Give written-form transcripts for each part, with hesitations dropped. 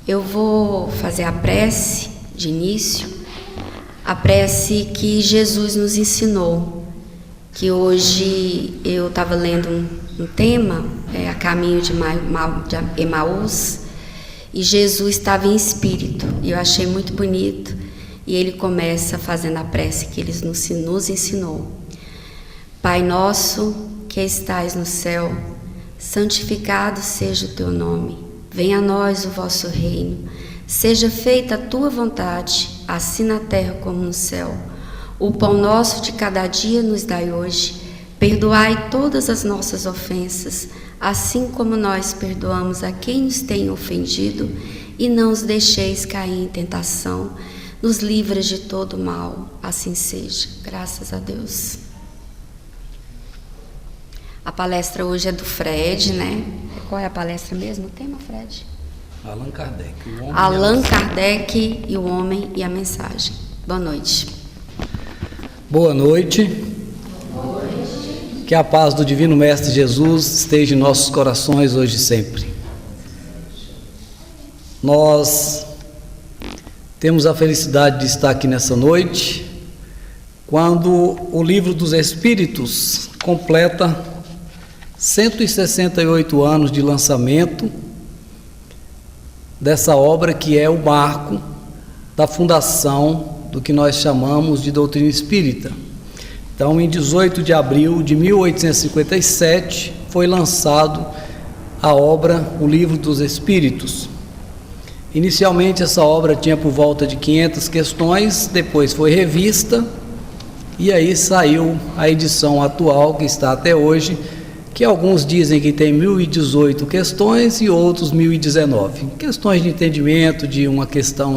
Eu vou fazer a prece de início, a prece que Jesus nos ensinou, que hoje eu estava lendo um tema, a caminho de Emaús, e Jesus estava em espírito, e eu achei muito bonito, e ele começa fazendo a prece que ele nos ensinou. Pai nosso, que estais no céu, santificado seja o teu nome, venha a nós o vosso reino, seja feita a tua vontade, assim na terra como no céu. O pão nosso de cada dia nos dai hoje, perdoai todas as nossas ofensas, assim como nós perdoamos a quem nos tem ofendido, e não os deixeis cair em tentação, nos livra de todo mal, assim seja. Graças a Deus. A palestra hoje é do Fred, né? Qual é a palestra mesmo? O tema, Fred? Allan Kardec. Allan Kardec e o Homem e a Mensagem. Boa noite. Boa noite. Que a paz do Divino Mestre Jesus esteja em nossos corações hoje e sempre. Nós temos a felicidade de estar aqui nessa noite, quando o Livro dos Espíritos completa 168 anos de lançamento dessa obra que é o marco da fundação do que nós chamamos de doutrina espírita. Então, em 18 de abril de 1857, foi lançado a obra O Livro dos Espíritos. Inicialmente, essa obra tinha por volta de 500 questões, depois foi revista, e aí saiu a edição atual, que está até hoje, que alguns dizem que tem 1018 questões e outros 1019. Questões de entendimento, de uma questão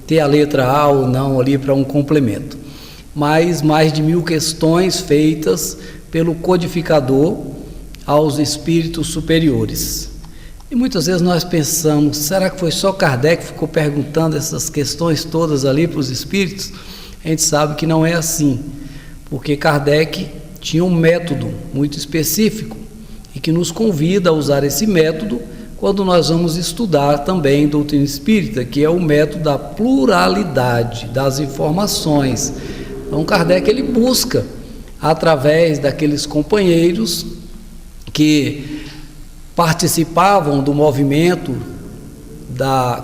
ter a letra A ou não ali para um complemento. Mas mais de 1000 questões feitas pelo codificador aos espíritos superiores. E muitas vezes nós pensamos, será que foi só Kardec que ficou perguntando essas questões todas ali para os espíritos? A gente sabe que não é assim, porque Kardec tinha um método muito específico e que nos convida a usar esse método quando nós vamos estudar também doutrina espírita, que é o método da pluralidade das informações. Então Kardec ele busca, através daqueles companheiros que participavam do movimento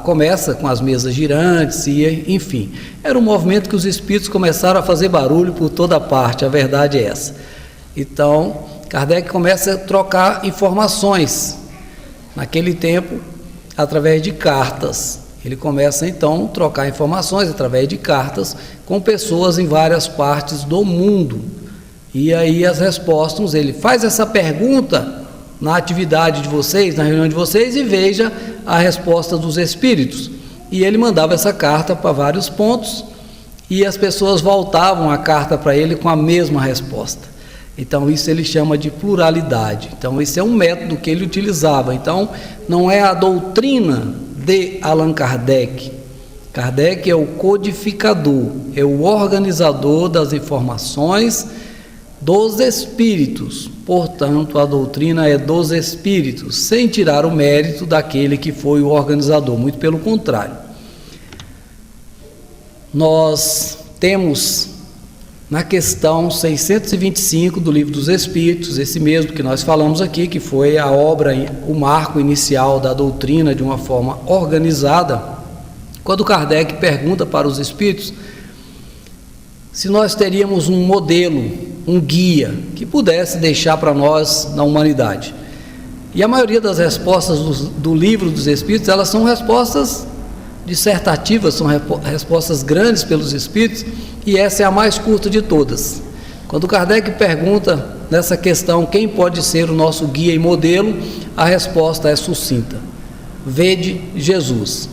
começa com as mesas girantes, e enfim, era um movimento que os espíritos começaram a fazer barulho por toda parte, a verdade é essa. Então, Kardec começa a trocar informações, naquele tempo, através de cartas. Ele começa então a trocar informações através de cartas com pessoas em várias partes do mundo. E aí as respostas, ele faz essa pergunta na atividade de vocês, na reunião de vocês, e veja a resposta dos espíritos. E ele mandava essa carta para vários pontos, e as pessoas voltavam a carta para ele com a mesma resposta. Então isso ele chama de pluralidade. Então esse é um método que ele utilizava. Então não é a doutrina de Allan Kardec. Kardec é o codificador, é o organizador das informações dos espíritos. Portanto, a doutrina é dos espíritos, sem tirar o mérito daquele que foi o organizador, muito pelo contrário. Nós temos na questão 625 do Livro dos Espíritos, esse mesmo que nós falamos aqui, que foi a obra, o marco inicial da doutrina de uma forma organizada, quando Kardec pergunta para os espíritos se nós teríamos um modelo, um guia, que pudesse deixar para nós na humanidade. E a maioria das respostas do Livro dos Espíritos, elas são respostas dissertativas, são respostas grandes pelos espíritos, e essa é a mais curta de todas. Quando Kardec pergunta nessa questão quem pode ser o nosso guia e modelo, a resposta é sucinta: vede Jesus.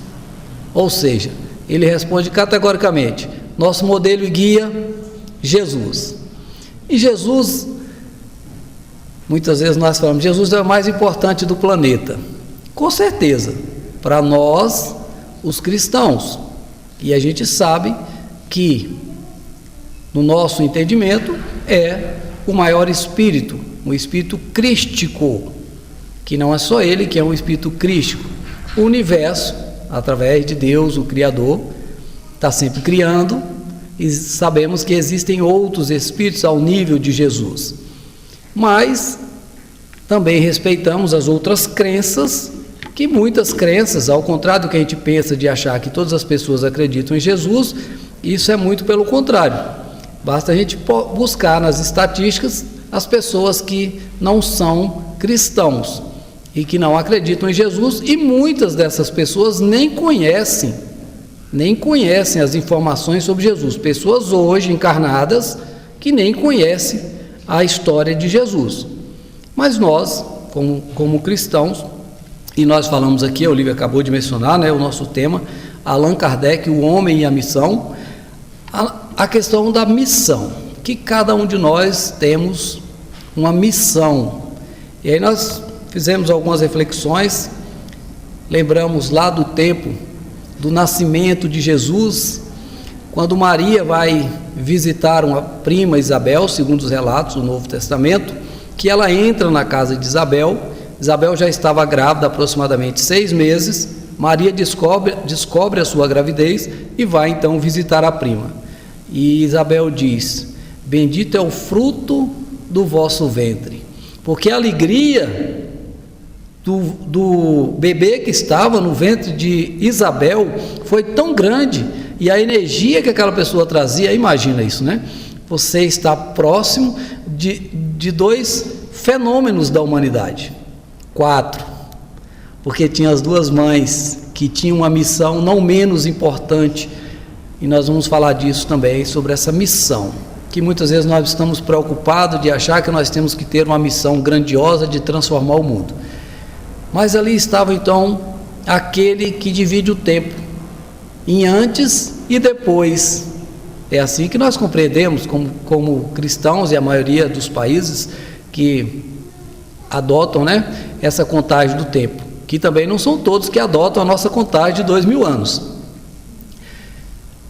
Ou seja, ele responde categoricamente: nosso modelo e guia, Jesus. E Jesus, muitas vezes nós falamos, Jesus é o mais importante do planeta. Com certeza, para nós, os cristãos. E a gente sabe que, no nosso entendimento, é o maior espírito, um espírito crístico, que não é só ele que é um espírito crístico. O universo através de Deus, o Criador, está sempre criando, e sabemos que existem outros espíritos ao nível de Jesus. Mas também respeitamos as outras crenças, que muitas crenças, ao contrário do que a gente pensa de achar que todas as pessoas acreditam em Jesus, isso é muito pelo contrário. Basta a gente buscar nas estatísticas as pessoas que não são cristãos e que não acreditam em Jesus, e muitas dessas pessoas nem conhecem as informações sobre Jesus. Pessoas hoje encarnadas que nem conhecem a história de Jesus. Mas nós, como cristãos, e nós falamos aqui, a Olívia acabou de mencionar, né, o nosso tema, Allan Kardec, o homem e a missão, a questão da missão, que cada um de nós temos uma missão. E aí nós fizemos algumas reflexões, lembramos lá do tempo do nascimento de Jesus, quando Maria vai visitar uma prima Isabel, segundo os relatos do Novo Testamento, que ela entra na casa de Isabel. Isabel já estava grávida há aproximadamente 6 meses, Maria descobre a sua gravidez e vai então visitar a prima. E Isabel diz: bendito é o fruto do vosso ventre, porque a alegria do bebê que estava no ventre de Isabel foi tão grande, e a energia que aquela pessoa trazia, imagina isso, né? Você está próximo de 2 fenômenos da humanidade, 4, porque tinha as 2 mães que tinham uma missão não menos importante, e nós vamos falar disso também, sobre essa missão, que muitas vezes nós estamos preocupados de achar que nós temos que ter uma missão grandiosa de transformar o mundo. Mas ali estava então aquele que divide o tempo em antes e depois. É assim que nós compreendemos como cristãos, e a maioria dos países que adotam, né, essa contagem do tempo, que também não são todos que adotam a nossa contagem de 2000 anos.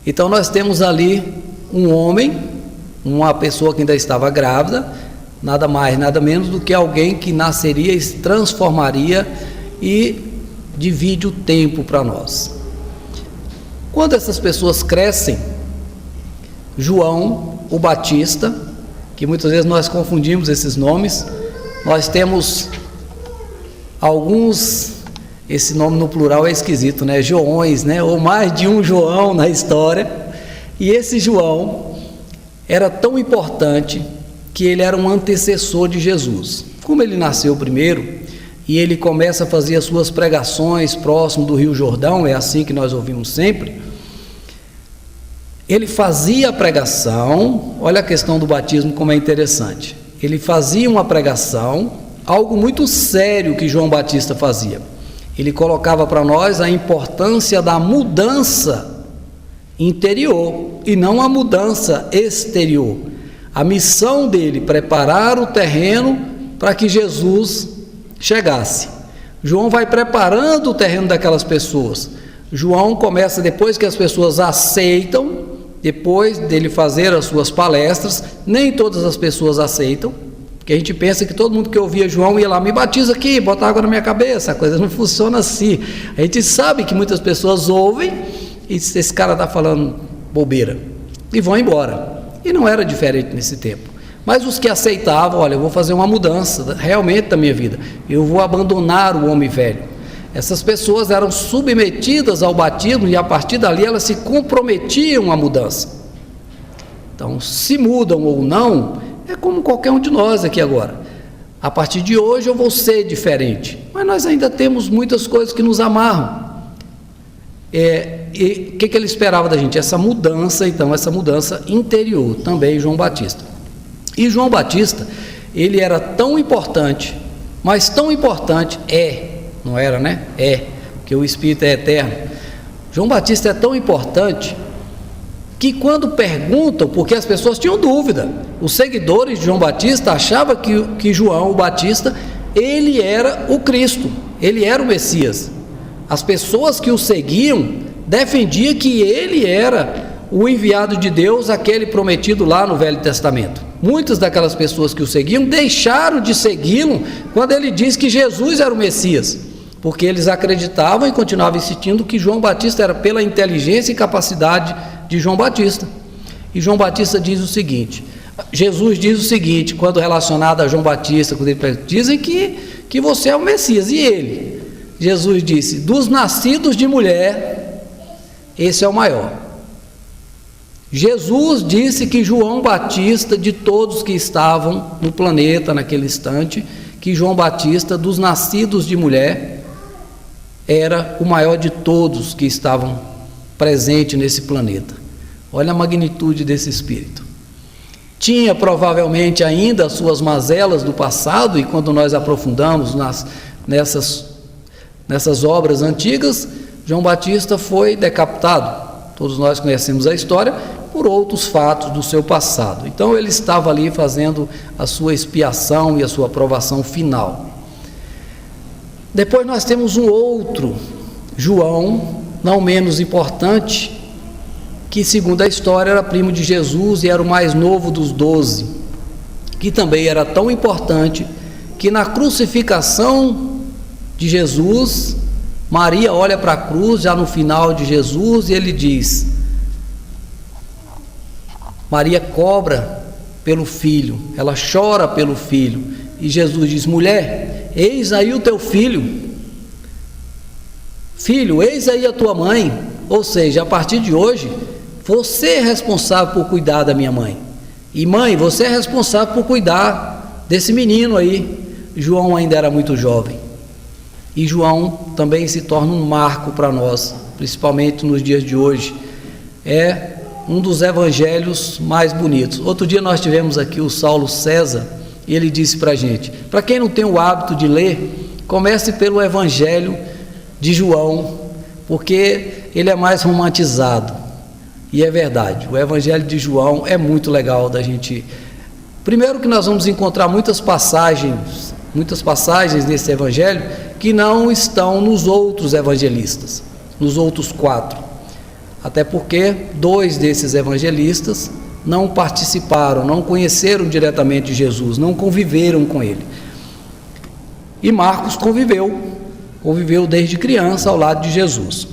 Então nós temos ali um homem, uma pessoa que ainda estava grávida, nada mais, nada menos do que alguém que nasceria e se transformaria e divide o tempo para nós. Quando essas pessoas crescem, João o Batista, que muitas vezes nós confundimos esses nomes, nós temos alguns, esse nome no plural é esquisito, né? Joões, né? Ou mais de um João na história, e esse João era tão importante que ele era um antecessor de Jesus. Como ele nasceu primeiro e ele começa a fazer as suas pregações próximo do Rio Jordão, é assim que nós ouvimos sempre, ele fazia a pregação. Olha a questão do batismo como é interessante. Ele fazia uma pregação, algo muito sério que João Batista fazia. Ele colocava para nós a importância da mudança interior e não a mudança exterior. A missão dele, preparar o terreno para que Jesus chegasse. João vai preparando o terreno daquelas pessoas. João começa, depois que as pessoas aceitam, depois dele fazer as suas palestras, nem todas as pessoas aceitam, porque a gente pensa que todo mundo que ouvia João ia lá, me batiza aqui, bota água na minha cabeça. A coisa não funciona assim. A gente sabe que muitas pessoas ouvem e esse cara está falando bobeira e vão embora. E não era diferente nesse tempo. Mas os que aceitavam, olha, eu vou fazer uma mudança realmente da minha vida, eu vou abandonar o homem velho. Essas pessoas eram submetidas ao batismo e a partir dali elas se comprometiam à mudança. Então, se mudam ou não, é como qualquer um de nós aqui agora. A partir de hoje eu vou ser diferente, mas nós ainda temos muitas coisas que nos amarram. E o que ele esperava da gente? Essa mudança, então, essa mudança interior, também João Batista. E João Batista, ele era tão importante, mas tão importante, não era, né? Porque o Espírito é eterno. João Batista é tão importante que quando perguntam, porque as pessoas tinham dúvida, os seguidores de João Batista achavam que João o Batista, ele era o Cristo, ele era o Messias. As pessoas que o seguiam defendiam que ele era o enviado de Deus, aquele prometido lá no Velho Testamento. Muitas daquelas pessoas que o seguiam deixaram de segui-lo quando ele disse que Jesus era o Messias. porque eles acreditavam e continuavam insistindo que João Batista era pela inteligência e capacidade de João Batista. E João Batista diz o seguinte, Jesus diz o seguinte, quando relacionado a João Batista, quando ele dizem que você é o Messias, e ele? Jesus disse, dos nascidos de mulher, esse é o maior. Jesus disse que João Batista, de todos que estavam no planeta naquele instante, que João Batista, dos nascidos de mulher, era o maior de todos que estavam presentes nesse planeta. Olha a magnitude desse Espírito. Tinha provavelmente ainda as suas mazelas do passado, e quando nós aprofundamos nessas obras antigas, João Batista foi decapitado. Todos nós conhecemos a história por outros fatos do seu passado. Então ele estava ali fazendo a sua expiação e a sua aprovação final. Depois nós temos um outro João, não menos importante, que segundo a história era primo de Jesus e era o mais novo dos 12, que também era tão importante que na crucificação de Jesus, Maria olha para a cruz já no final de Jesus e ele diz, Maria cobra pelo filho, ela chora pelo filho, e Jesus diz, mulher, eis aí o teu filho, filho, eis aí a tua mãe. Ou seja, a partir de hoje, você é responsável por cuidar da minha mãe, e mãe, você é responsável por cuidar desse menino aí. João ainda era muito jovem, e João também se torna um marco para nós, principalmente nos dias de hoje. É um dos evangelhos mais bonitos. Outro dia nós tivemos aqui o Saulo César, e ele disse para a gente, para quem não tem o hábito de ler, comece pelo evangelho de João, porque ele é mais romantizado, e é verdade, o evangelho de João é muito legal da gente. Primeiro que nós vamos encontrar muitas passagens nesse evangelho que não estão nos outros evangelistas, nos outros 4, até porque 2 desses evangelistas não participaram, não conheceram diretamente Jesus, não conviveram com ele. E Marcos conviveu desde criança ao lado de Jesus.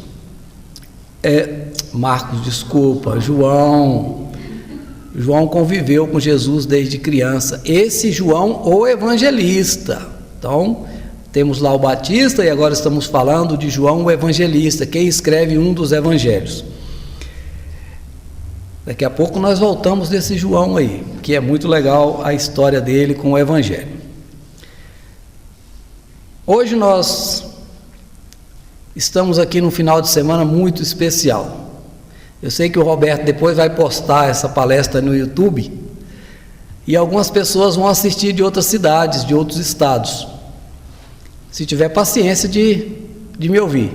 João conviveu com Jesus desde criança. Esse João, o evangelista. Então, temos lá o Batista e agora estamos falando de João, o evangelista, quem escreve um dos evangelhos. Daqui a pouco nós voltamos desse João aí, que é muito legal a história dele com o evangelho. Hoje nós estamos aqui num final de semana muito especial. Eu sei que o Roberto depois vai postar essa palestra no YouTube, e algumas pessoas vão assistir de outras cidades, de outros estados, se tiver paciência de me ouvir.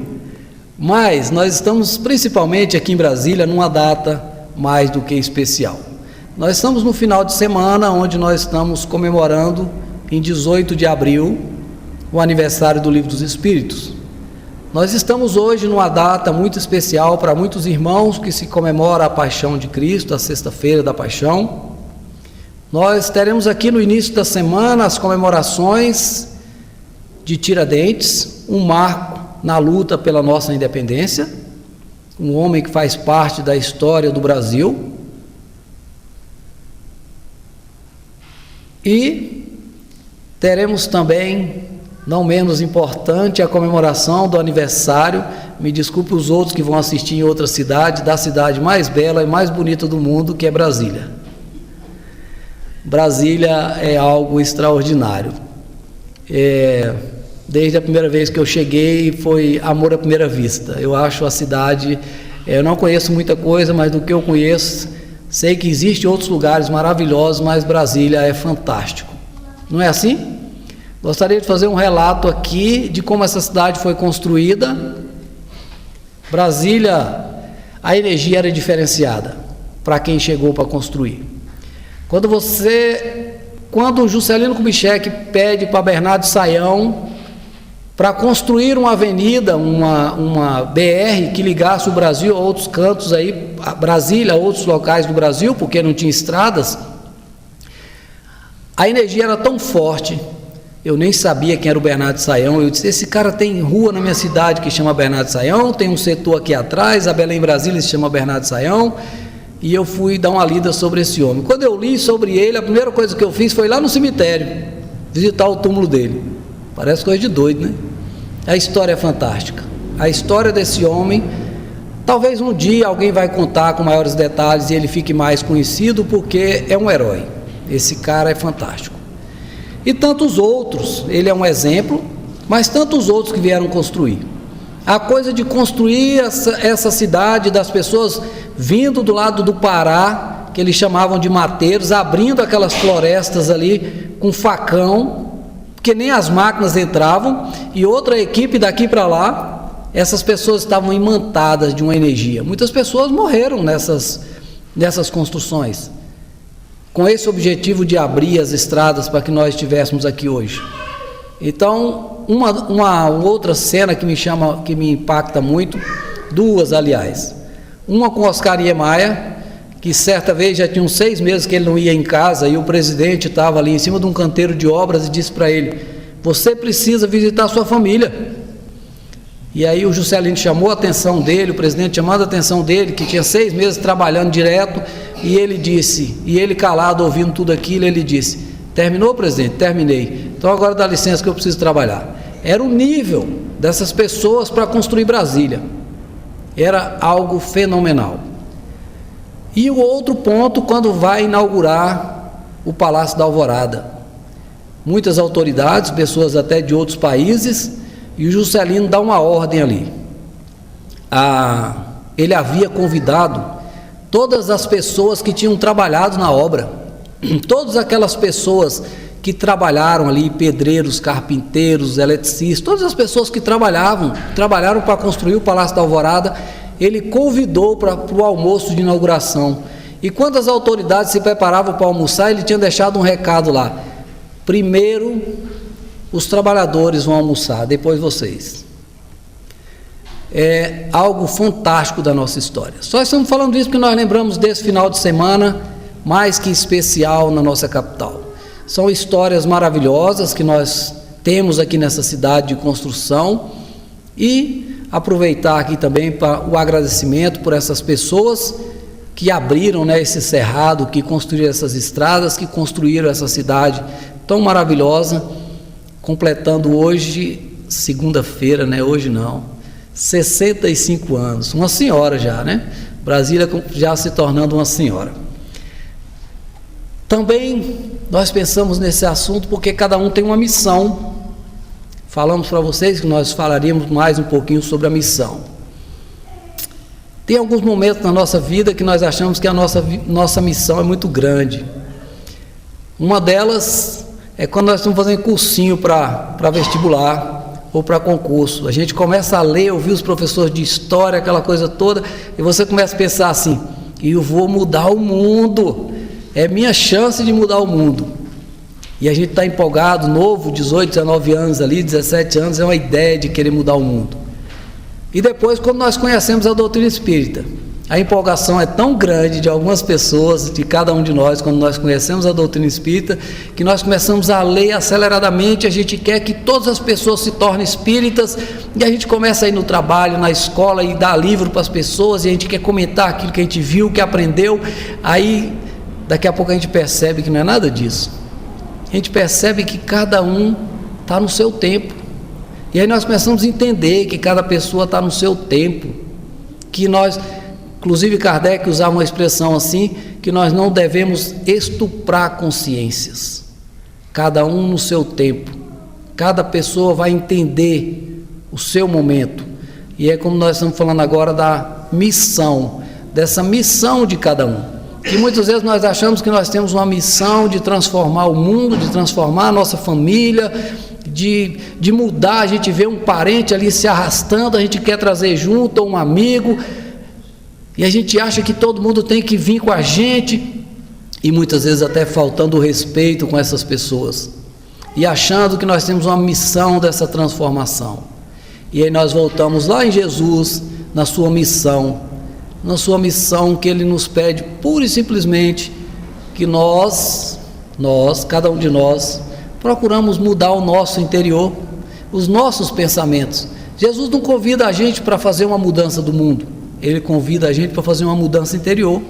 Mas nós estamos principalmente aqui em Brasília numa data mais do que especial. Nós estamos no final de semana onde nós estamos comemorando em 18 de abril o aniversário do Livro dos Espíritos. Nós estamos hoje numa data muito especial para muitos irmãos que se comemora a paixão de Cristo, a sexta-feira da paixão. Nós teremos aqui no início da semana as comemorações de Tiradentes, um marco na luta pela nossa independência, um homem que faz parte da história do Brasil. E teremos também, não menos importante, a comemoração do aniversário, me desculpe os outros que vão assistir em outra cidade, da cidade mais bela e mais bonita do mundo, que é Brasília. Brasília é algo extraordinário. Desde a primeira vez que eu cheguei, foi amor à primeira vista. Eu acho a cidade, eu não conheço muita coisa, mas do que eu conheço, sei que existem outros lugares maravilhosos, mas Brasília é fantástico. Não é assim? Gostaria de fazer um relato aqui de como essa cidade foi construída. Brasília, a energia era diferenciada para quem chegou para construir. Quando o Juscelino Kubitschek pede para Bernardo Sayão para construir uma avenida, uma BR que ligasse o Brasil a outros cantos aí, a Brasília a outros locais do Brasil, porque não tinha estradas, a energia era tão forte Eu nem sabia quem era o Bernardo Sayão. Eu disse, esse cara tem rua na minha cidade que chama Bernardo Sayão, tem um setor aqui atrás, a Belém Brasília se chama Bernardo Sayão, e eu fui dar uma lida sobre esse homem. Quando eu li sobre ele, a primeira coisa que eu fiz foi ir lá no cemitério, visitar o túmulo dele. Parece coisa de doido, né? A história é fantástica. A história desse homem, talvez um dia alguém vai contar com maiores detalhes e ele fique mais conhecido, porque é um herói. Esse cara é fantástico. E tantos outros, ele é um exemplo, mas tantos outros que vieram construir. A coisa de construir essa cidade, das pessoas vindo do lado do Pará, que eles chamavam de mateiros, abrindo aquelas florestas ali com facão, porque nem as máquinas entravam, e outra equipe daqui para lá, essas pessoas estavam imantadas de uma energia. Muitas pessoas morreram nessas construções, com esse objetivo de abrir as estradas para que nós estivéssemos aqui hoje. Então, uma outra cena que me impacta muito, duas aliás, uma com Oscar Niemeyer, que certa vez já tinha uns 6 meses que ele não ia em casa, e o presidente estava ali em cima de um canteiro de obras e disse para ele, você precisa visitar a sua família. E aí o Juscelino chamou a atenção dele, o presidente chamando a atenção dele, que tinha 6 meses trabalhando direto, e ele disse, e ele calado ouvindo tudo aquilo, ele disse, terminou, presidente? Terminei. Então agora dá licença que eu preciso trabalhar. Era o nível dessas pessoas para construir Brasília. Era algo fenomenal. E o outro ponto, quando vai inaugurar o Palácio da Alvorada. Muitas autoridades, pessoas até de outros países, e o Juscelino dá uma ordem ali. Ele havia convidado todas as pessoas que tinham trabalhado na obra, todas aquelas pessoas que trabalharam ali, pedreiros, carpinteiros, eletricistas, todas as pessoas que trabalharam para construir o Palácio da Alvorada, ele convidou para o almoço de inauguração. E quando as autoridades se preparavam para almoçar, ele tinha deixado um recado lá, primeiro os trabalhadores vão almoçar, depois vocês. É algo fantástico da nossa história. Só estamos falando isso porque nós lembramos desse final de semana, mais que especial na nossa capital. São histórias maravilhosas que nós temos aqui nessa cidade de construção, e aproveitar aqui também para o agradecimento por essas pessoas que abriram, né, esse cerrado, que construíram essas estradas, que construíram essa cidade tão maravilhosa, completando hoje, segunda-feira, né, hoje não, 65 anos, uma senhora já, né? Brasília já se tornando uma senhora. Também nós pensamos nesse assunto porque cada um tem uma missão. Falamos para vocês que nós falaríamos mais um pouquinho sobre a missão. Tem alguns momentos na nossa vida que nós achamos que a nossa missão é muito grande. Uma delas é quando nós estamos fazendo cursinho para vestibular ou para concurso. A gente começa a ler, ouvir os professores de história, aquela coisa toda, e você começa a pensar assim, eu vou mudar o mundo, é minha chance de mudar o mundo. E a gente está empolgado, novo, 18, 19 anos ali, 17 anos, é uma ideia de querer mudar o mundo. E depois, quando nós conhecemos a doutrina espírita, a empolgação é tão grande de algumas pessoas, de cada um de nós, quando nós conhecemos a doutrina espírita, que nós começamos a ler aceleradamente, a gente quer que todas as pessoas se tornem espíritas, e a gente começa a ir no trabalho, na escola, e dar livro para as pessoas, e a gente quer comentar aquilo que a gente viu, que aprendeu, aí daqui a pouco a gente percebe que não é nada disso. A gente percebe que cada um está no seu tempo, e aí nós começamos a entender que cada pessoa está no seu tempo, que nós... Inclusive Kardec usava uma expressão assim, que nós não devemos estuprar consciências, cada um no seu tempo, cada pessoa vai entender o seu momento, e é como nós estamos falando agora da missão, dessa missão de cada um, que muitas vezes nós achamos que nós temos uma missão de transformar o mundo, de transformar a nossa família, de mudar, a gente vê um parente ali se arrastando, a gente quer trazer junto, ou um amigo, e a gente acha que todo mundo tem que vir com a gente, e muitas vezes até faltando o respeito com essas pessoas, e achando que nós temos uma missão dessa transformação. E aí nós voltamos lá em Jesus, na sua missão que Ele nos pede pura e simplesmente que nós, cada um de nós, procuramos mudar o nosso interior, os nossos pensamentos. Jesus não convida a gente para fazer uma mudança do mundo, Ele convida a gente para fazer uma mudança interior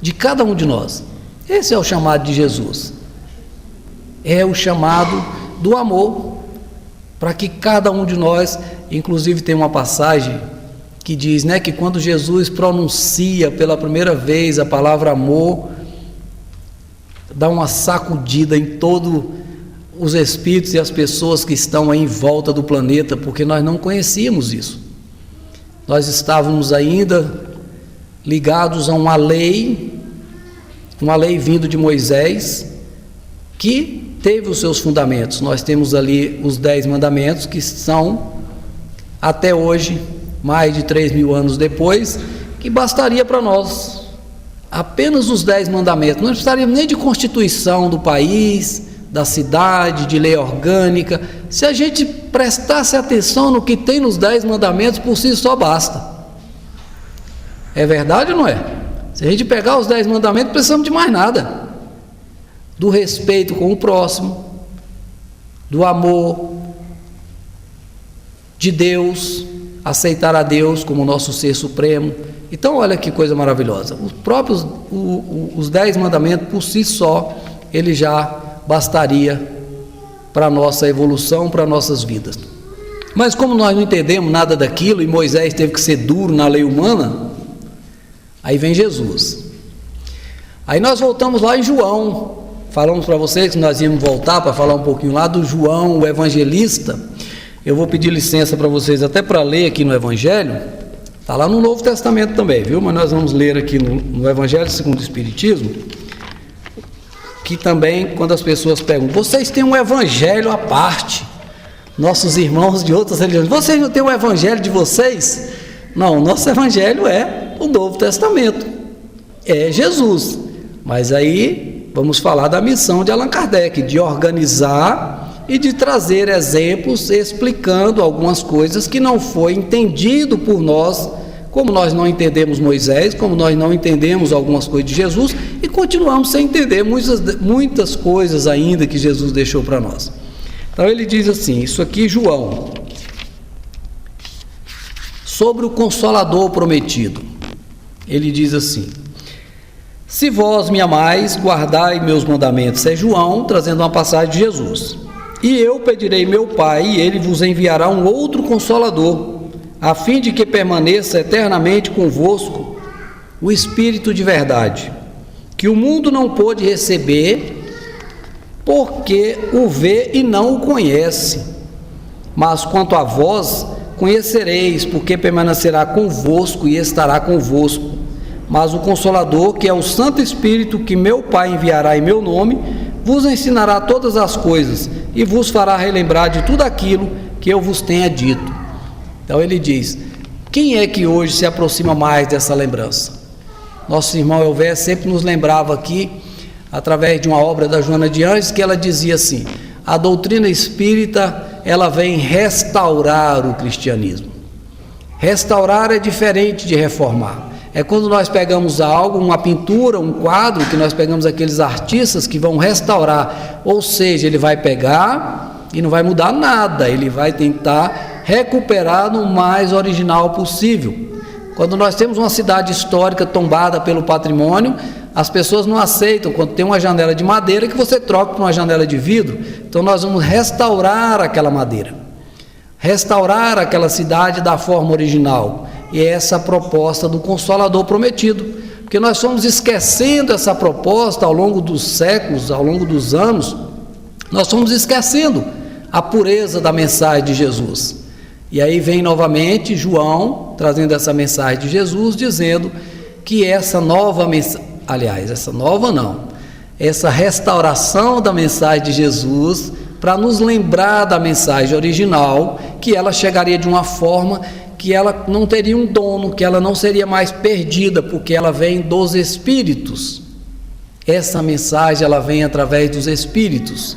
de cada um de nós. Esse é o chamado de Jesus, é o chamado do amor, para que cada um de nós, inclusive tem uma passagem que diz, né, que quando Jesus pronuncia pela primeira vez a palavra amor, dá uma sacudida em todos os espíritos e as pessoas que estão aí em volta do planeta, porque nós não conhecíamos isso. Nós estávamos ainda ligados a uma lei vindo de Moisés, que teve os seus fundamentos. Nós temos ali os 10 mandamentos, que são, até hoje, mais de 3.000 anos depois, que bastaria para nós, apenas os 10 mandamentos. Não precisaríamos nem de constituição do país, da cidade, de lei orgânica. Se a gente prestasse atenção no que tem nos 10 mandamentos, por si só basta. É verdade ou não é? Se a gente pegar os 10 mandamentos, não precisamos de mais nada. Do respeito com o próximo, do amor, de Deus, aceitar a Deus como nosso ser supremo. Então olha que coisa maravilhosa, os 10 mandamentos por si só, ele já bastaria para a nossa evolução, para nossas vidas. Mas como nós não entendemos nada daquilo, e Moisés teve que ser duro na lei humana, aí vem Jesus. Aí nós voltamos lá em João, falamos para vocês que nós íamos voltar para falar um pouquinho lá do João, o evangelista. Eu vou pedir licença para vocês até para ler aqui no Evangelho, está lá no Novo Testamento também, viu? Mas nós vamos ler aqui no Evangelho segundo o Espiritismo, que também, quando as pessoas perguntam, vocês têm um Evangelho à parte, nossos irmãos de outras religiões, vocês não têm um Evangelho de vocês? Não, o nosso Evangelho é o Novo Testamento, é Jesus. Mas aí vamos falar da missão de Allan Kardec, de organizar e de trazer exemplos explicando algumas coisas que não foi entendido por nós, como nós não entendemos Moisés, como nós não entendemos algumas coisas de Jesus e continuamos sem entender muitas coisas ainda que Jesus deixou para nós. Então ele diz assim, isso aqui João, sobre o Consolador prometido, ele diz assim, se vós me amais, guardai meus mandamentos. É João trazendo uma passagem de Jesus. E eu pedirei meu Pai, e ele vos enviará um outro Consolador, a fim de que permaneça eternamente convosco o Espírito de verdade, que o mundo não pôde receber, porque o vê e não o conhece. Mas quanto a vós, conhecereis, porque permanecerá convosco e estará convosco. Mas o Consolador, que é o Santo Espírito, que meu Pai enviará em meu nome, vos ensinará todas as coisas e vos fará relembrar de tudo aquilo que eu vos tenha dito. Então ele diz, quem é que hoje se aproxima mais dessa lembrança? Nosso irmão Elvé sempre nos lembrava aqui, através de uma obra da Joana de Anjos, que ela dizia assim, a doutrina espírita, ela vem restaurar o cristianismo. Restaurar é diferente de reformar. É quando nós pegamos algo, uma pintura, um quadro, que nós pegamos aqueles artistas que vão restaurar, ou seja, ele vai pegar e não vai mudar nada, ele vai tentar recuperar no mais original possível. Quando nós temos uma cidade histórica tombada pelo patrimônio, as pessoas não aceitam, quando tem uma janela de madeira, que você troca por uma janela de vidro. Então nós vamos restaurar aquela madeira, restaurar aquela cidade da forma original. E é essa a proposta do Consolador prometido, porque nós fomos esquecendo essa proposta ao longo dos séculos, ao longo dos anos, nós fomos esquecendo a pureza da mensagem de Jesus. E aí vem novamente João, trazendo essa mensagem de Jesus, dizendo que essa nova mensagem, aliás, essa nova não, essa restauração da mensagem de Jesus, para nos lembrar da mensagem original, que ela chegaria de uma forma que ela não teria um dono, que ela não seria mais perdida, porque ela vem dos Espíritos. Essa mensagem, ela vem através dos Espíritos.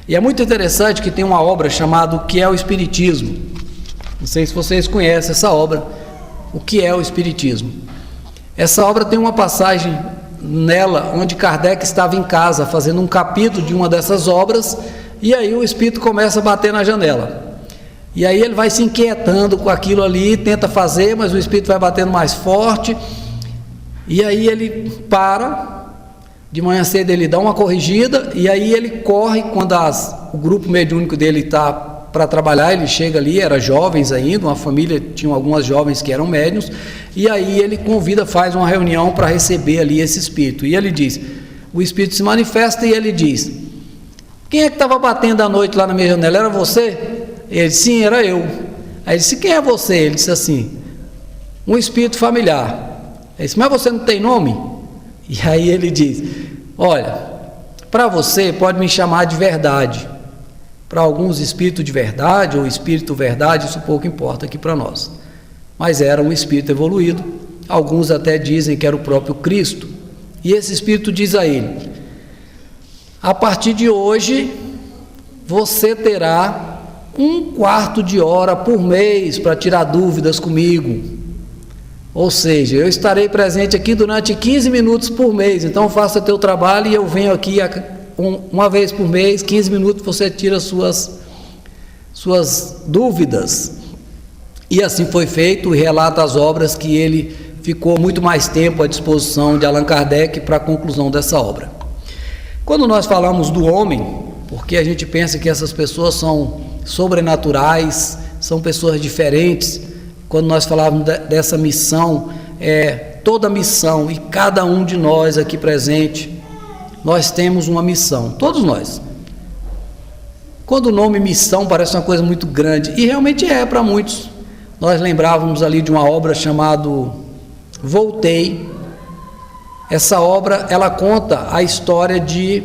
E é muito interessante que tem uma obra chamada O que é o Espiritismo. Não sei se vocês conhecem essa obra, O que é o Espiritismo. Essa obra tem uma passagem nela, onde Kardec estava em casa, fazendo um capítulo de uma dessas obras, E aí o espírito começa a bater na janela. E aí ele vai se inquietando com aquilo ali, tenta fazer, mas o espírito vai batendo mais forte. E aí ele para, de manhã cedo ele dá uma corrigida, e aí ele corre quando o grupo mediúnico dele está para trabalhar, ele chega ali, era jovens ainda, uma família, tinham algumas jovens que eram médiuns, e aí ele convida, faz uma reunião para receber ali esse espírito. E ele diz, o espírito se manifesta e ele diz: quem é que estava batendo à noite lá na minha janela? Era você? Ele disse: sim, era eu. Aí ele disse: quem é você? Ele disse assim: um espírito familiar. Ele disse: mas você não tem nome? E aí ele diz: olha, para você pode me chamar de verdade. Para alguns, espírito de verdade ou espírito verdade, isso pouco importa aqui para nós. Mas era um espírito evoluído. Alguns até dizem que era o próprio Cristo. E esse espírito diz a ele: a partir de hoje você terá 1/4 de hora por mês para tirar dúvidas comigo. Ou seja, eu estarei presente aqui durante 15 minutos por mês. Então faça teu trabalho e eu venho aqui uma vez por mês, 15 minutos você tira suas dúvidas. E assim foi feito, e relata as obras que ele ficou muito mais tempo à disposição de Allan Kardec para a conclusão dessa obra. Quando nós falamos do homem, porque a gente pensa que essas pessoas são sobrenaturais, são pessoas diferentes, quando nós falávamos dessa missão, toda missão e cada um de nós aqui presente, nós temos uma missão, todos nós. Quando o nome missão parece uma coisa muito grande, e realmente é para muitos. Nós lembrávamos ali de uma obra chamada Voltei. Essa obra, ela conta a história de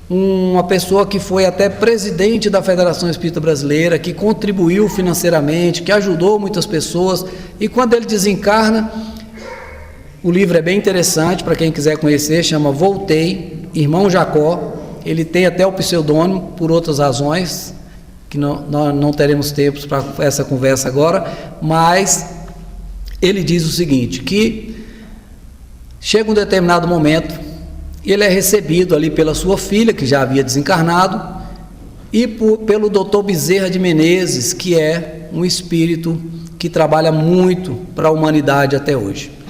uma pessoa que foi até presidente da Federação Espírita Brasileira, que contribuiu financeiramente, que ajudou muitas pessoas, e quando ele desencarna, o livro é bem interessante, para quem quiser conhecer, chama Voltei, Irmão Jacó. Ele tem até o pseudônimo, por outras razões, que nós não teremos tempo para essa conversa agora, mas ele diz o seguinte, que chega um determinado momento, ele é recebido ali pela sua filha, que já havia desencarnado, e pelo Dr. Bezerra de Menezes, que é um espírito que trabalha muito para a humanidade até hoje.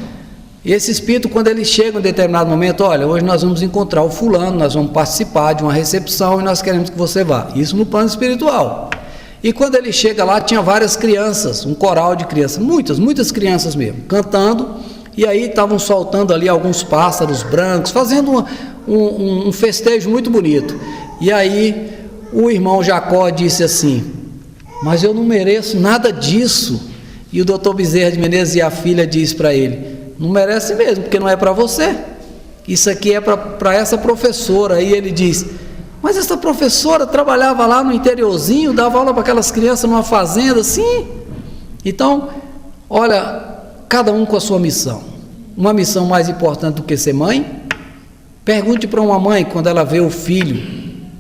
E esse espírito, quando ele chega em um determinado momento, olha, hoje nós vamos encontrar o fulano, nós vamos participar de uma recepção e nós queremos que você vá. Isso no plano espiritual. E quando ele chega lá, tinha várias crianças, um coral de crianças, muitas crianças mesmo, cantando, e aí estavam soltando ali alguns pássaros brancos, fazendo um festejo muito bonito. E aí o irmão Jacó disse assim: mas eu não mereço nada disso. E o doutor Bezerra de Menezes e a filha diz para ele: não merece mesmo, porque não é para você. Isso aqui é para essa professora. E ele diz: mas essa professora trabalhava lá no interiorzinho, dava aula para aquelas crianças numa fazenda, sim. Então, olha, cada um com a sua missão. Uma missão mais importante do que ser mãe? Pergunte para uma mãe, quando ela vê o filho,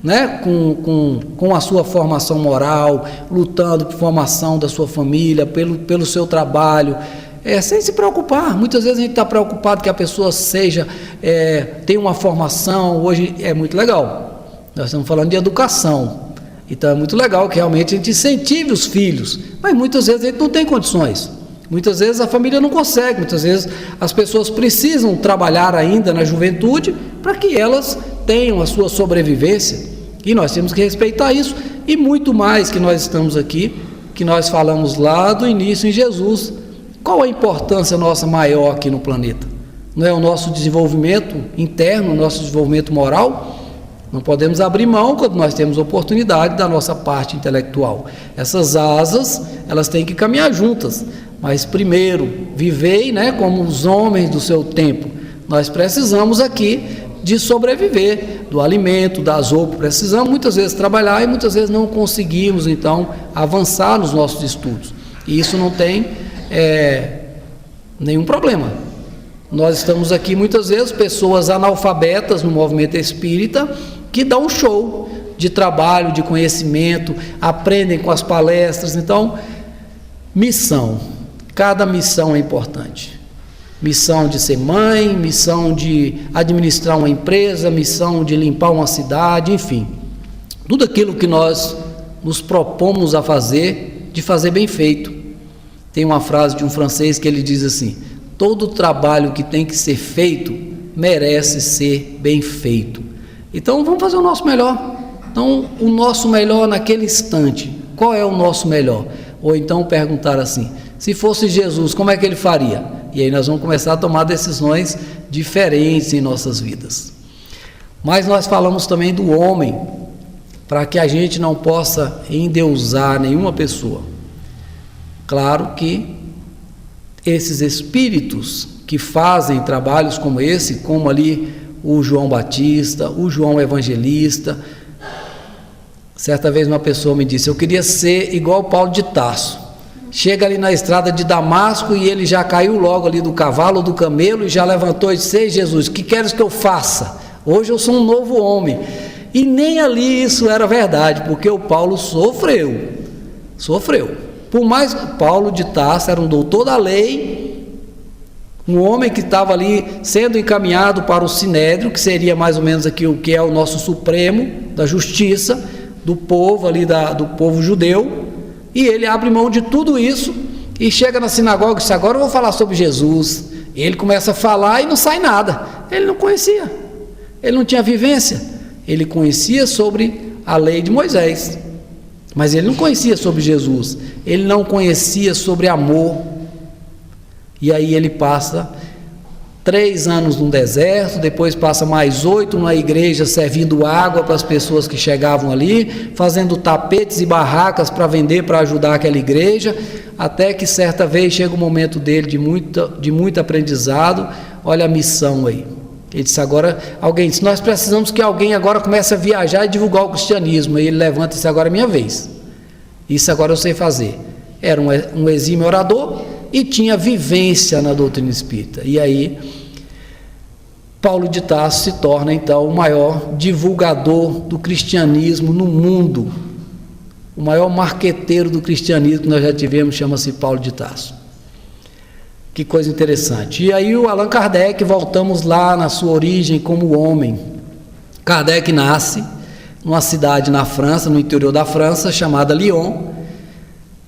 né, com a sua formação moral, lutando por formação da sua família, pelo seu trabalho, sem se preocupar. Muitas vezes a gente está preocupado que a pessoa tenha uma formação. Hoje é muito legal, nós estamos falando de educação, então é muito legal que realmente a gente incentive os filhos, mas muitas vezes a gente não tem condições, muitas vezes a família não consegue, muitas vezes as pessoas precisam trabalhar ainda na juventude para que elas tenham a sua sobrevivência, e nós temos que respeitar isso, e muito mais que nós estamos aqui, que nós falamos lá do início em Jesus. Qual a importância nossa maior aqui no planeta? Não é o nosso desenvolvimento interno, o nosso desenvolvimento moral? Não podemos abrir mão, quando nós temos oportunidade, da nossa parte intelectual. Essas asas, elas têm que caminhar juntas, mas primeiro, vivei, né, como os homens do seu tempo. Nós precisamos aqui de sobreviver, do alimento, das roupas, precisamos muitas vezes trabalhar e muitas vezes não conseguimos, então, avançar nos nossos estudos. E isso não tem nenhum problema. Nós estamos aqui muitas vezes, pessoas analfabetas no movimento espírita, que dão um show de trabalho, de conhecimento, aprendem com as palestras. Então, missão, cada missão é importante. Missão de ser mãe, missão de administrar uma empresa, missão de limpar uma cidade, enfim. tudo aquilo que nós nos propomos a fazer, de fazer bem feito. Tem uma frase de um francês que ele diz assim: todo trabalho que tem que ser feito merece ser bem feito. Então vamos fazer o nosso melhor. Então o nosso melhor naquele instante, qual é o nosso melhor? Ou então perguntar assim: se fosse Jesus, como é que ele faria? E aí nós vamos começar a tomar decisões diferentes em nossas vidas. Mas nós falamos também do homem, para que a gente não possa endeusar nenhuma pessoa. Claro que esses espíritos que fazem trabalhos como esse, como ali o João Batista, o João Evangelista. Certa vez uma pessoa me disse: eu queria ser igual Paulo de Tarso. Chega ali na estrada de Damasco e ele já caiu logo ali do cavalo, do camelo, e já levantou e disse: ei, Jesus, o que queres que eu faça? Hoje eu sou um novo homem. E nem ali isso era verdade, porque o Paulo sofreu. Por mais que Paulo de Tarso era um doutor da lei, um homem que estava ali sendo encaminhado para o Sinédrio, que seria mais ou menos aqui o que é o nosso Supremo da Justiça, do povo ali, do povo judeu, e ele abre mão de tudo isso e chega na sinagoga e diz: agora eu vou falar sobre Jesus. Ele começa a falar e não sai nada. Ele não conhecia, ele não tinha vivência. Ele conhecia sobre a lei de Moisés, mas ele não conhecia sobre Jesus, ele não conhecia sobre amor. E aí ele passa 3 anos no deserto, depois passa mais 8 na igreja servindo água para as pessoas que chegavam ali, fazendo tapetes e barracas para vender, para ajudar aquela igreja, até que certa vez chega o momento dele de muito aprendizado. Olha a missão aí. Ele disse: agora alguém disse: nós precisamos que alguém agora comece a viajar e divulgar o cristianismo. Aí ele levanta e disse: agora é minha vez, isso agora eu sei fazer. Era um exímio orador e tinha vivência na doutrina espírita. E aí Paulo de Tarso se torna então o maior divulgador do cristianismo no mundo. O maior marqueteiro do cristianismo que nós já tivemos chama-se Paulo de Tarso. Que coisa interessante. E aí o Allan Kardec, voltamos lá na sua origem como homem. Kardec nasce numa cidade na França, no interior da França, chamada Lyon.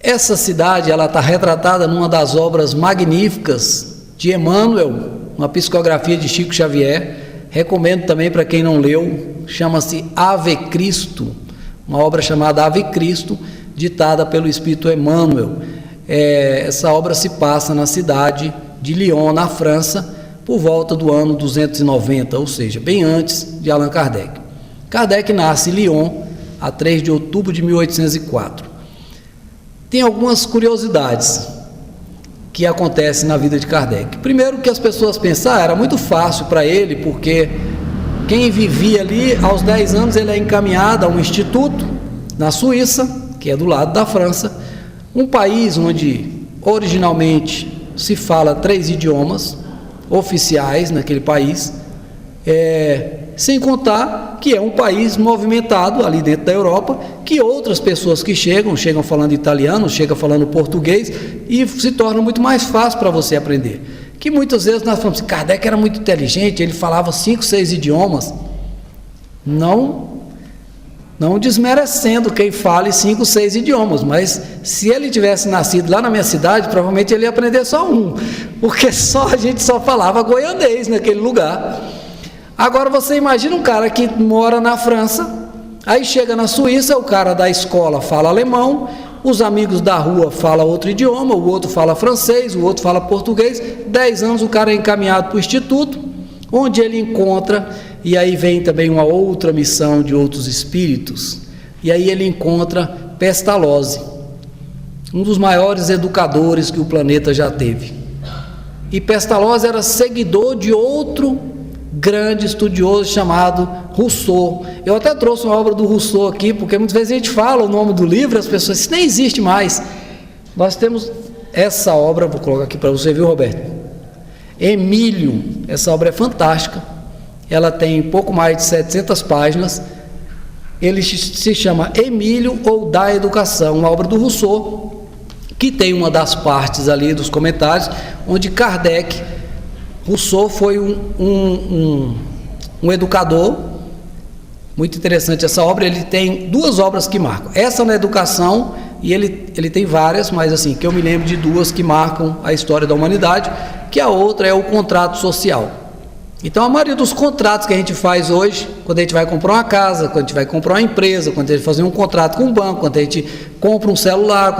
Essa cidade, ela está retratada numa das obras magníficas de Emmanuel, uma psicografia de Chico Xavier. Recomendo também para quem não leu, chama-se Ave Cristo, uma obra chamada Ave Cristo, ditada pelo Espírito Emmanuel. Essa obra se passa na cidade de Lyon, na França, por volta do ano 290, ou seja, bem antes de Allan Kardec. Kardec nasce em Lyon a 3 de outubro de 1804. Tem algumas curiosidades que acontecem na vida de Kardec. Primeiro, que as pessoas pensam: era muito fácil para ele, porque quem vivia ali, aos 10 anos ele é encaminhado a um instituto na Suíça, que é do lado da França, um país onde originalmente se fala 3 idiomas oficiais naquele país, sem contar que é um país movimentado ali dentro da Europa, que outras pessoas que chegam falando italiano, chegam falando português, e se torna muito mais fácil para você aprender. Que muitas vezes nós falamos: Kardec era muito inteligente, ele falava 5, 6 idiomas. Não desmerecendo quem fale 5, 6 idiomas, mas se ele tivesse nascido lá na minha cidade, provavelmente ele ia aprender só um, porque a gente só falava goianês naquele lugar. Agora você imagina um cara que mora na França, aí chega na Suíça, o cara da escola fala alemão, os amigos da rua falam outro idioma, o outro fala francês, o outro fala português. 10 anos o cara é encaminhado para o instituto, onde ele encontra, e aí vem também uma outra missão de outros espíritos, e aí ele encontra Pestalozzi, um dos maiores educadores que o planeta já teve. E Pestalozzi era seguidor de outro grande estudioso chamado Rousseau. Eu até trouxe uma obra do Rousseau aqui, porque muitas vezes a gente fala o nome do livro e as pessoas dizem: isso nem existe mais. Nós temos essa obra, vou colocar aqui para você, viu, Roberto? Emílio, essa obra é fantástica, ela tem pouco mais de 700 páginas, ele se chama Emílio ou da Educação, uma obra do Rousseau, que tem uma das partes ali dos comentários, onde Rousseau foi um educador Muito interessante essa obra. Ele tem 2 obras que marcam. Essa na educação, e ele tem várias, mas assim, que eu me lembro de 2 que marcam a história da humanidade, que a outra é o contrato social. Então a maioria dos contratos que a gente faz hoje, quando a gente vai comprar uma casa, quando a gente vai comprar uma empresa, quando a gente vai fazer um contrato com um banco, quando a gente compra um celular,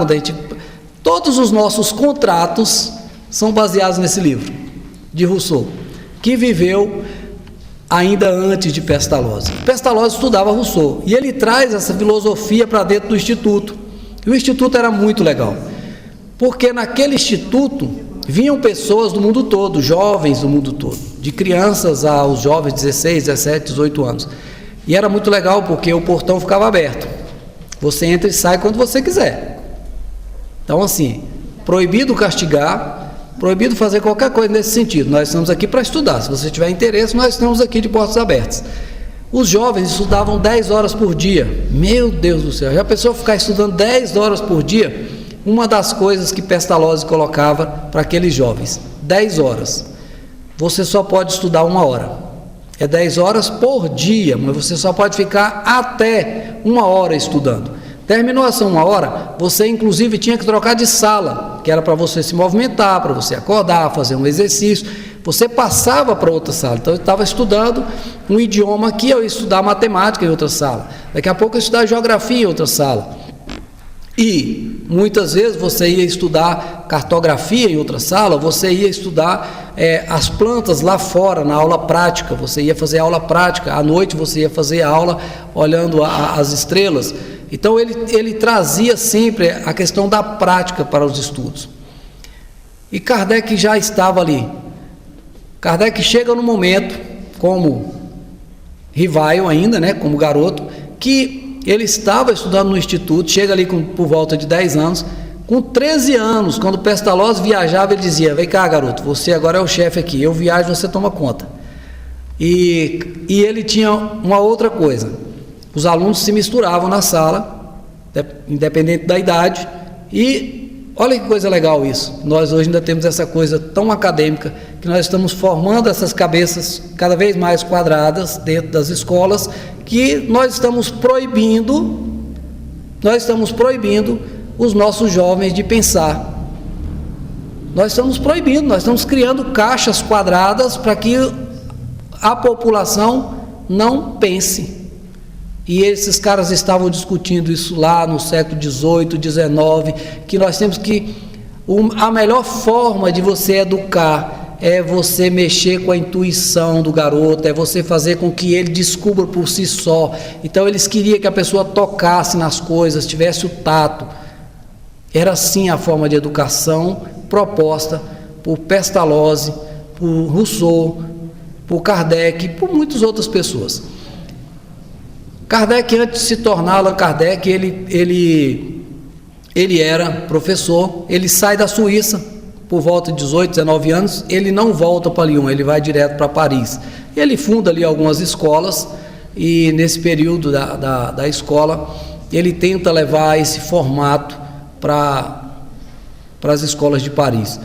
todos os nossos contratos são baseados nesse livro de Rousseau, que viveu ainda antes de Pestalozzi. Pestalozzi estudava Rousseau e ele traz essa filosofia para dentro do Instituto. E o Instituto era muito legal, porque naquele Instituto vinham pessoas do mundo todo, jovens do mundo todo, de crianças aos jovens, 16, 17, 18 anos. E era muito legal porque o portão ficava aberto. Você entra e sai quando você quiser. Então, assim, proibido castigar, proibido fazer qualquer coisa nesse sentido. Nós estamos aqui para estudar. Se você tiver interesse, nós estamos aqui de portas abertas. Os jovens estudavam 10 horas por dia. Meu Deus do céu, já a pessoa ficar estudando 10 horas por dia, uma das coisas que Pestalozzi colocava para aqueles jovens, 10 horas. Você só pode estudar 1 hora. É 10 horas por dia, mas você só pode ficar até 1 hora estudando. Terminou essa 1 hora, você inclusive tinha que trocar de sala, que era para você se movimentar, para você acordar, fazer um exercício. Você passava para outra sala. Então eu estava estudando um idioma aqui, eu ia estudar matemática em outra sala. Daqui a pouco eu ia estudar geografia em outra sala. E muitas vezes você ia estudar cartografia em outra sala, você ia estudar as plantas lá fora, na aula prática, você ia fazer aula prática, à noite você ia fazer aula olhando as estrelas. Então ele trazia sempre a questão da prática para os estudos. E Kardec já estava ali. Kardec chega no momento, como rival ainda, né, como garoto, que ele estava estudando no instituto, chega ali por volta de 10 anos, com 13 anos, quando Pestalozzi viajava, ele dizia: vem cá, garoto, você agora é o chefe aqui, eu viajo, você toma conta. E ele tinha uma outra coisa: os alunos se misturavam na sala, independente da idade, e olha que coisa legal isso. Nós hoje ainda temos essa coisa tão acadêmica, que nós estamos formando essas cabeças cada vez mais quadradas dentro das escolas, que nós estamos proibindo os nossos jovens de pensar. Nós estamos proibindo, nós estamos criando caixas quadradas para que a população não pense. E esses caras estavam discutindo isso lá no século XVIII, XIX, que nós temos que... a melhor forma de você educar é você mexer com a intuição do garoto, é você fazer com que ele descubra por si só. Então eles queriam que a pessoa tocasse nas coisas, tivesse o tato. Era assim a forma de educação proposta por Pestalozzi, por Rousseau, por Kardec, por muitas outras pessoas. Kardec, antes de se tornar Allan Kardec, ele era professor. Ele sai da Suíça por volta de 18, 19 anos, ele não volta para Lyon, ele vai direto para Paris. Ele funda ali algumas escolas, e nesse período da escola, ele tenta levar esse formato para as escolas de Paris.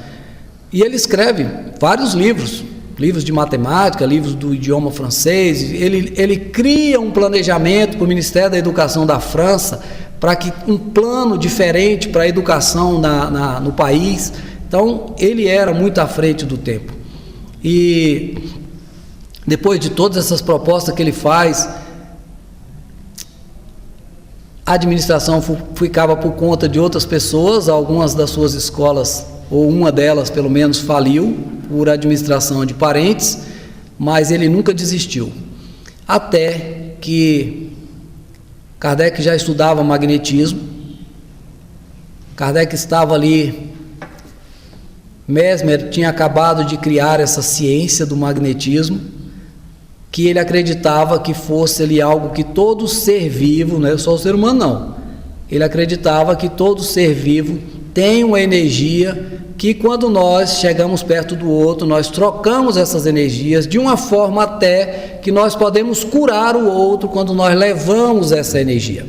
E ele escreve vários livros de matemática, livros do idioma francês. Ele cria um planejamento para o Ministério da Educação da França, para que um plano diferente para a educação no país. Então ele era muito à frente do tempo. E depois de todas essas propostas que ele faz, a administração ficava por conta de outras pessoas. Algumas das suas escolas, ou uma delas pelo menos, faliu por administração de parentes, mas ele nunca desistiu, até que Kardec já estudava magnetismo. Kardec estava ali, Mesmer tinha acabado de criar essa ciência do magnetismo, que ele acreditava que fosse ali algo que todo ser vivo, não é só o ser humano não, ele acreditava que todo ser vivo tem uma energia, que quando nós chegamos perto do outro, nós trocamos essas energias, de uma forma até que nós podemos curar o outro quando nós levamos essa energia.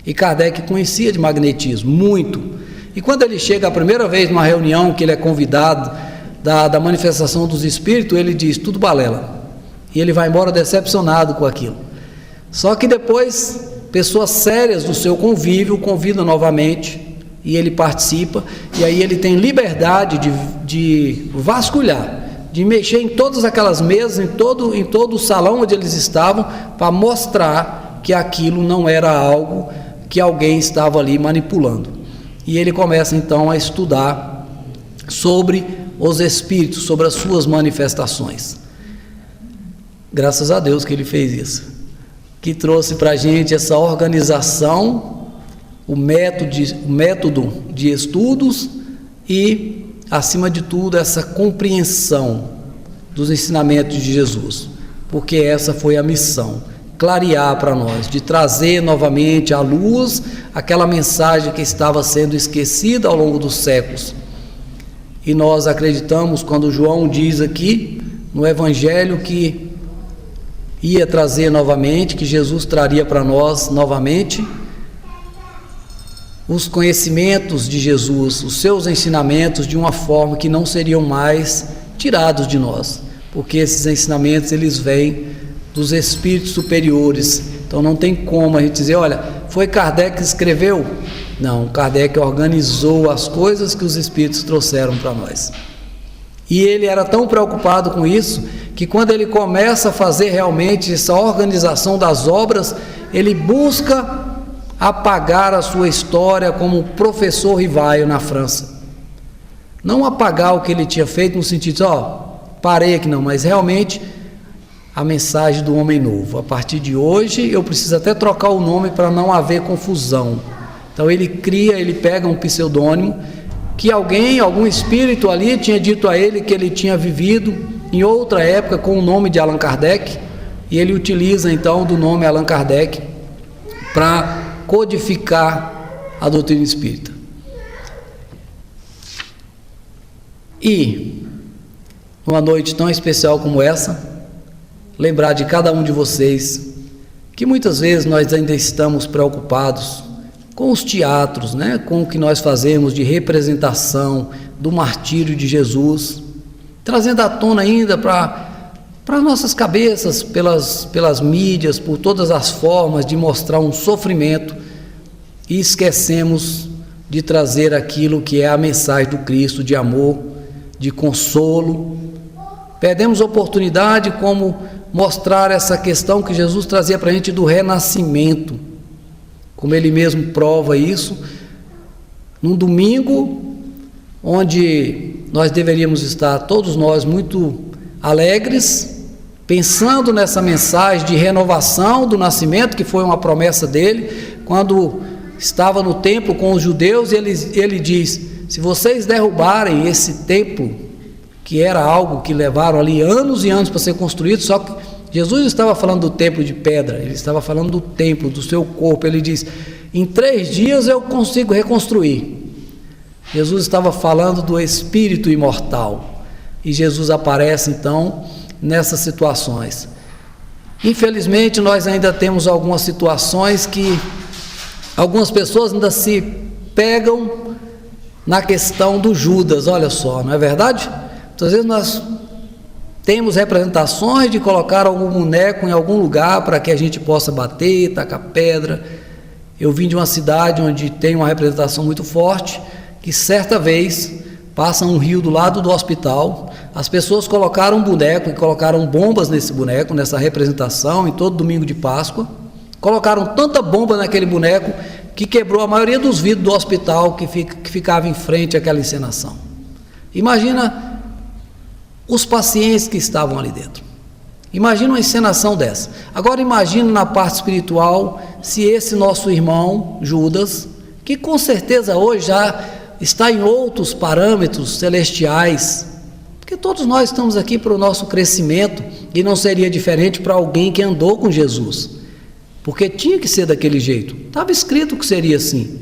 E Kardec conhecia de magnetismo, muito. E quando ele chega a primeira vez numa reunião, que ele é convidado da manifestação dos espíritos, ele diz: tudo balela. E ele vai embora decepcionado com aquilo. Só que depois, pessoas sérias do seu convívio o convidam novamente, e ele participa, e aí ele tem liberdade de vasculhar, de mexer em todas aquelas mesas, em todo o salão onde eles estavam, para mostrar que aquilo não era algo que alguém estava ali manipulando. E ele começa então a estudar sobre os espíritos, sobre as suas manifestações. Graças a Deus que ele fez isso, que trouxe para a gente essa organização, o método de estudos e, acima de tudo, essa compreensão dos ensinamentos de Jesus, porque essa foi a missão, clarear para nós, de trazer novamente à luz aquela mensagem que estava sendo esquecida ao longo dos séculos. E nós acreditamos, quando João diz aqui no Evangelho que ia trazer novamente, que Jesus traria para nós novamente os conhecimentos de Jesus, os seus ensinamentos, de uma forma que não seriam mais tirados de nós, porque esses ensinamentos eles vêm dos espíritos superiores. Então não tem como a gente dizer, olha, foi Kardec que escreveu? Não, Kardec organizou as coisas que os espíritos trouxeram para nós. E ele era tão preocupado com isso, que quando ele começa a fazer realmente essa organização das obras, ele busca apagar a sua história como professor Rivaio na França. Não apagar o que ele tinha feito no sentido de, parei aqui não, mas realmente a mensagem do homem novo. A partir de hoje eu preciso até trocar o nome para não haver confusão. Então ele pega um pseudônimo que algum espírito ali tinha dito a ele que ele tinha vivido em outra época com o nome de Allan Kardec, e ele utiliza então do nome Allan Kardec para codificar a doutrina espírita. E numa noite tão especial como essa, lembrar de cada um de vocês que muitas vezes nós ainda estamos preocupados com os teatros, né? Com o que nós fazemos de representação do martírio de Jesus, trazendo à tona ainda para nossas cabeças, pelas mídias, por todas as formas de mostrar um sofrimento, e esquecemos de trazer aquilo que é a mensagem do Cristo, de amor, de consolo. Perdemos oportunidade como mostrar essa questão que Jesus trazia para a gente do renascimento, como ele mesmo prova isso, num domingo onde nós deveríamos estar, todos nós, muito alegres, pensando nessa mensagem de renovação do nascimento, que foi uma promessa dele, quando estava no templo com os judeus, e ele diz, se vocês derrubarem esse templo, que era algo que levaram ali anos e anos para ser construído, só que Jesus não estava falando do templo de pedra, ele estava falando do templo, do seu corpo. Ele diz, em 3 dias eu consigo reconstruir. Jesus estava falando do espírito imortal, e Jesus aparece então nessas situações. Infelizmente nós ainda temos algumas situações que algumas pessoas ainda se pegam na questão do Judas, olha só, não é verdade? Muitas vezes nós temos representações de colocar algum boneco em algum lugar para que a gente possa bater, tacar pedra. Eu vim de uma cidade onde tem uma representação muito forte, que certa vez passa um rio do lado do hospital, as pessoas colocaram um boneco e colocaram bombas nesse boneco, nessa representação, em todo domingo de Páscoa, colocaram tanta bomba naquele boneco que quebrou a maioria dos vidros do hospital que ficava em frente àquela encenação. Imagina os pacientes que estavam ali dentro. Imagina uma encenação dessa. Agora imagina na parte espiritual, se esse nosso irmão Judas, que com certeza hoje já está em outros parâmetros celestiais, porque todos nós estamos aqui para o nosso crescimento, e não seria diferente para alguém que andou com Jesus, porque tinha que ser daquele jeito, estava escrito que seria assim.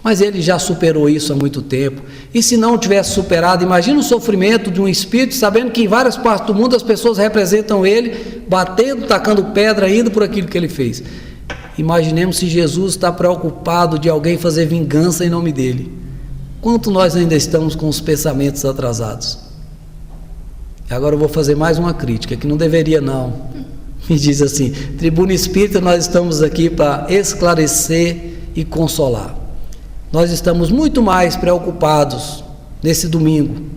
Mas ele já superou isso há muito tempo. E se não tivesse superado, imagina o sofrimento de um espírito, sabendo que em várias partes do mundo as pessoas representam ele, batendo, tacando pedra, indo por aquilo que ele fez. Imaginemos se Jesus está preocupado de alguém fazer vingança em nome dele. Quanto nós ainda estamos com os pensamentos atrasados? Agora eu vou fazer mais uma crítica, que não deveria não, me diz assim: Tribuna Espírita, nós estamos aqui para esclarecer e consolar. Nós estamos muito mais preocupados nesse domingo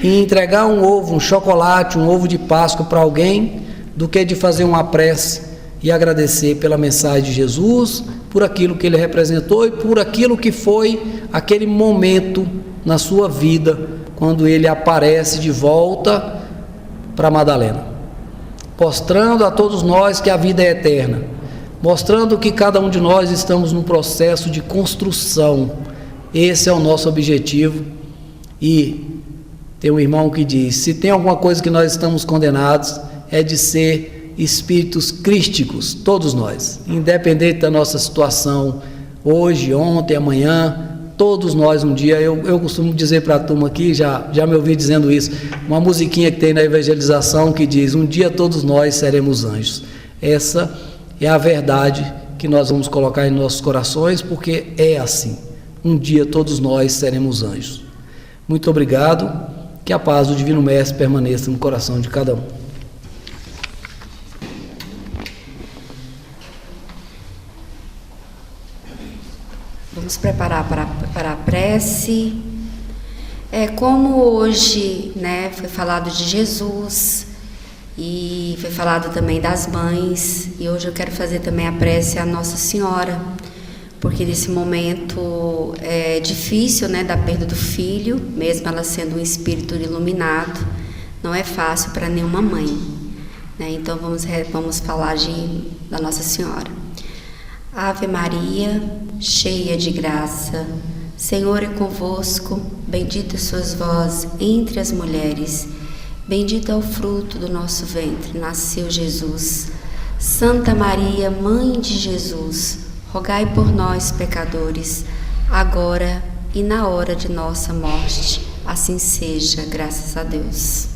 em entregar um ovo, um chocolate, um ovo de Páscoa para alguém, do que de fazer uma prece e agradecer pela mensagem de Jesus, por aquilo que ele representou e por aquilo que foi aquele momento na sua vida, quando ele aparece de volta para Madalena, mostrando a todos nós que a vida é eterna, mostrando que cada um de nós estamos num processo de construção. Esse é o nosso objetivo. E tem um irmão que diz: se tem alguma coisa que nós estamos condenados, é de ser espíritos crísticos, todos nós, independente da nossa situação, hoje, ontem, amanhã, todos nós um dia. Eu costumo dizer para a turma aqui, já me ouvi dizendo isso, uma musiquinha que tem na evangelização que diz: um dia todos nós seremos anjos. Essa é a verdade que nós vamos colocar em nossos corações, porque é assim, um dia todos nós seremos anjos. Muito obrigado, que a paz do Divino Mestre permaneça no coração de cada um. Vamos preparar para a prece. Como hoje, foi falado de Jesus e foi falado também das mães, e hoje eu quero fazer também a prece à Nossa Senhora, porque nesse momento é difícil, da perda do filho, mesmo ela sendo um espírito iluminado, não é fácil para nenhuma mãe, Então vamos falar da Nossa Senhora. Ave Maria, cheia de graça, Senhor é convosco, bendita sois vós entre as mulheres, bendito é o fruto do nosso ventre, nasceu Jesus. Santa Maria, Mãe de Jesus, rogai por nós, pecadores, agora e na hora de nossa morte. Assim seja, graças a Deus.